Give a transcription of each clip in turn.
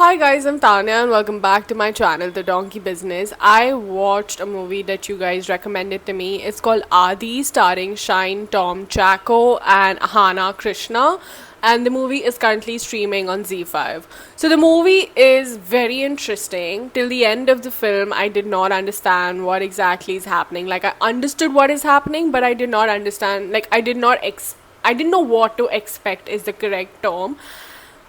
Hi guys, I'm Tanya and welcome back to my channel, The Donkey Business. I watched a movie that you guys recommended to me. It's called Adi, starring Shine Tom Chaco and Ahana Krishna. And the movie is currently streaming on Z5. So the movie is very interesting. Till the end of the film, I did not understand what exactly is happening. Like I understood what is happening, but I did not understand. Like I didn't know what to expect is the correct term.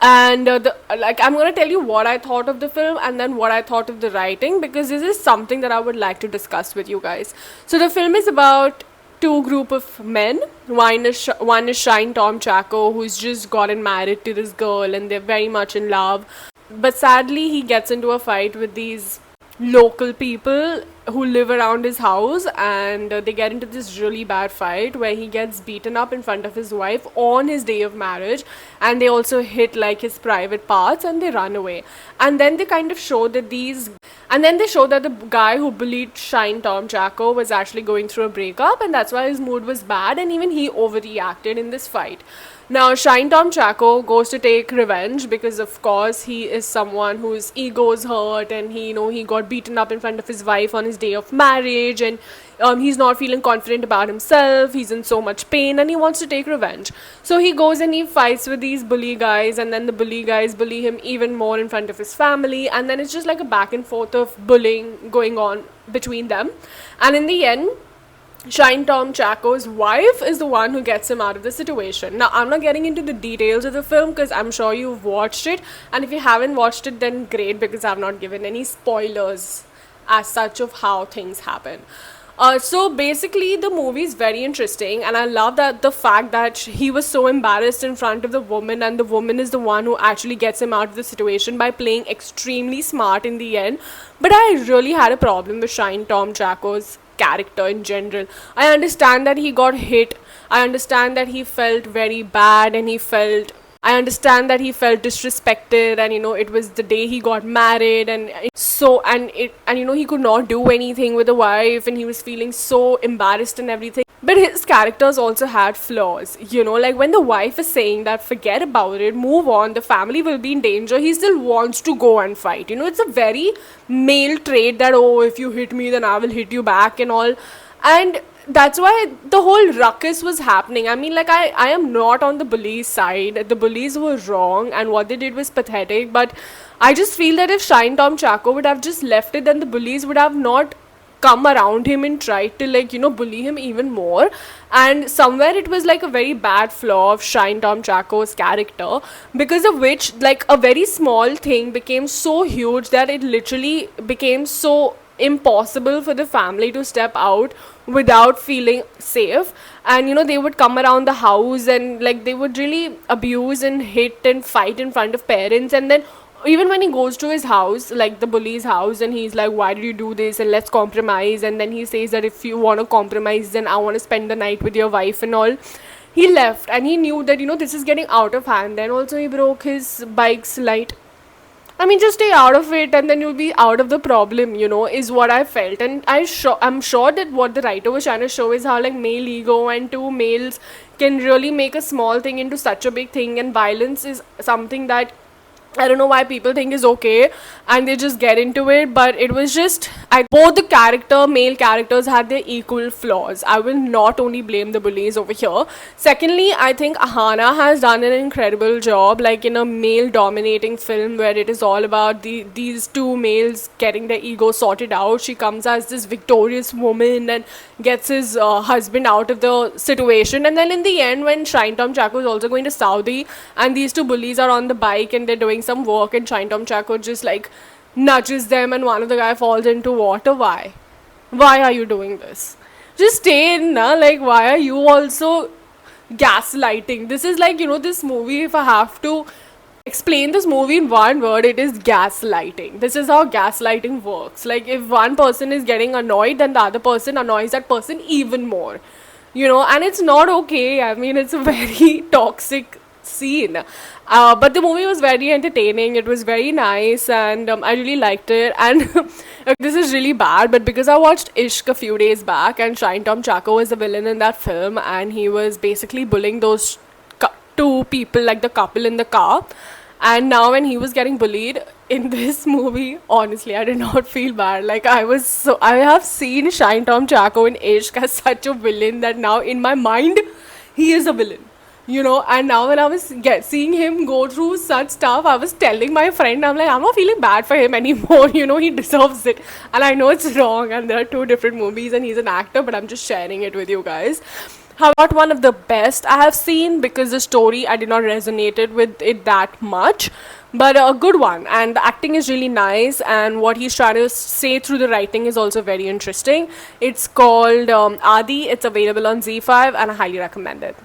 And I'm gonna tell you what I thought of the film and then what I thought of the writing, because this is something that I would like to discuss with you guys. So the film is about two group of men. One is Shine Tom Chaco, who's just gotten married to this girl and they're very much in love, but sadly he gets into a fight with these local people who live around his house, and they get into this really bad fight where he gets beaten up in front of his wife on his day of marriage, and they also hit like his private parts and they run away. And then they kind of show that these and then they show that the guy who bullied Shine Tom Chaco was actually going through a breakup, and that's why his mood was bad, and even he overreacted in this fight. Now, Shine Tom Chaco goes to take revenge because, of course, he is someone whose ego is hurt, and he got beaten up in front of his wife on his day of marriage, and he's not feeling confident about himself. He's in so much pain, and he wants to take revenge. So he goes and he fights with these bully guys, and then the bully guys bully him even more in front of his family, and then it's just like a back and forth of bullying going on between them. And in the end, Shine Tom Chaco's wife is the one who gets him out of the situation. Now, I'm not getting into the details of the film because I'm sure you've watched it. And if you haven't watched it, then great, because I've not given any spoilers as such of how things happen. So basically, the movie is very interesting, and I love that the fact that he was so embarrassed in front of the woman, and the woman is the one who actually gets him out of the situation by playing extremely smart in the end. But I really had a problem with Shine Tom Chaco's character in general. I understand that he got hit. I understand that he felt very bad, and I understand that he felt disrespected, and it was the day he got married, and he could not do anything with the wife, and he was feeling so embarrassed and everything. But his characters also had flaws, like when the wife is saying that forget about it, move on, the family will be in danger, he still wants to go and fight. It's a very male trait that, oh, if you hit me, then I will hit you back and all. And that's why the whole ruckus was happening. I mean, like, I am not on the bullies side. The bullies were wrong, and what they did was pathetic. But I just feel that if Shine Tom Chaco would have just left it, then the bullies would have not come around him and tried to, like, bully him even more. And somewhere it was like a very bad flaw of Shine Tom Chaco's character, because of which, like, a very small thing became so huge that it literally became so impossible for the family to step out without feeling safe. And they would come around the house, and like they would really abuse and hit and fight in front of parents. And then even when he goes to his house, like the bully's house, and he's like, why did you do this, and let's compromise, and then he says that if you want to compromise, then I want to spend the night with your wife and all. He left, and he knew that this is getting out of hand. Then also he broke his bike's light. I mean, just stay out of it, and then you'll be out of the problem, is what I felt. And I'm sure that what the writer was trying to show is how, like, male ego and two males can really make a small thing into such a big thing, and violence is something that I don't know why people think is okay, and they just get into it. But it was just, both the male characters had their equal flaws. I will not only blame the bullies over here. Secondly, I think Ahana has done an incredible job, like in a male dominating film where it is all about these two males getting their ego sorted out. She comes as this victorious woman and gets his husband out of the situation. And then in the end, when Shine Tom Chaco is also going to Saudi, and these two bullies are on the bike and they're doing some work, and Shine Tom Chaco just like nudges them, and one of the guy falls into water. Why are you doing this? Just stay in, na. Like, why are you also gaslighting? This is like, this movie, if I have to explain this movie in one word, it is gaslighting. This is how gaslighting works. Like, if one person is getting annoyed, then the other person annoys that person even more, and it's not okay. I mean, it's a very toxic scene. But the movie was very entertaining. It was very nice, and I really liked it. And this is really bad, but because I watched Ishq a few days back, and Shine Tom Chaco was the villain in that film, and he was basically bullying those two people, like the couple in the car. And now when he was getting bullied in this movie, honestly, I did not feel bad. Like I have seen Shine Tom Chaco in Ishq as such a villain that now in my mind, he is a villain. And now when I was seeing him go through such stuff, I was telling my friend, I'm like, I'm not feeling bad for him anymore. He deserves it. And I know it's wrong, and there are two different movies, and he's an actor, but I'm just sharing it with you guys. How about one of the best I have seen, because the story I did not resonated with it that much, but a good one, and the acting is really nice, and what he's trying to say through the writing is also very interesting. It's called Adi. It's available on Z5, and I highly recommend it.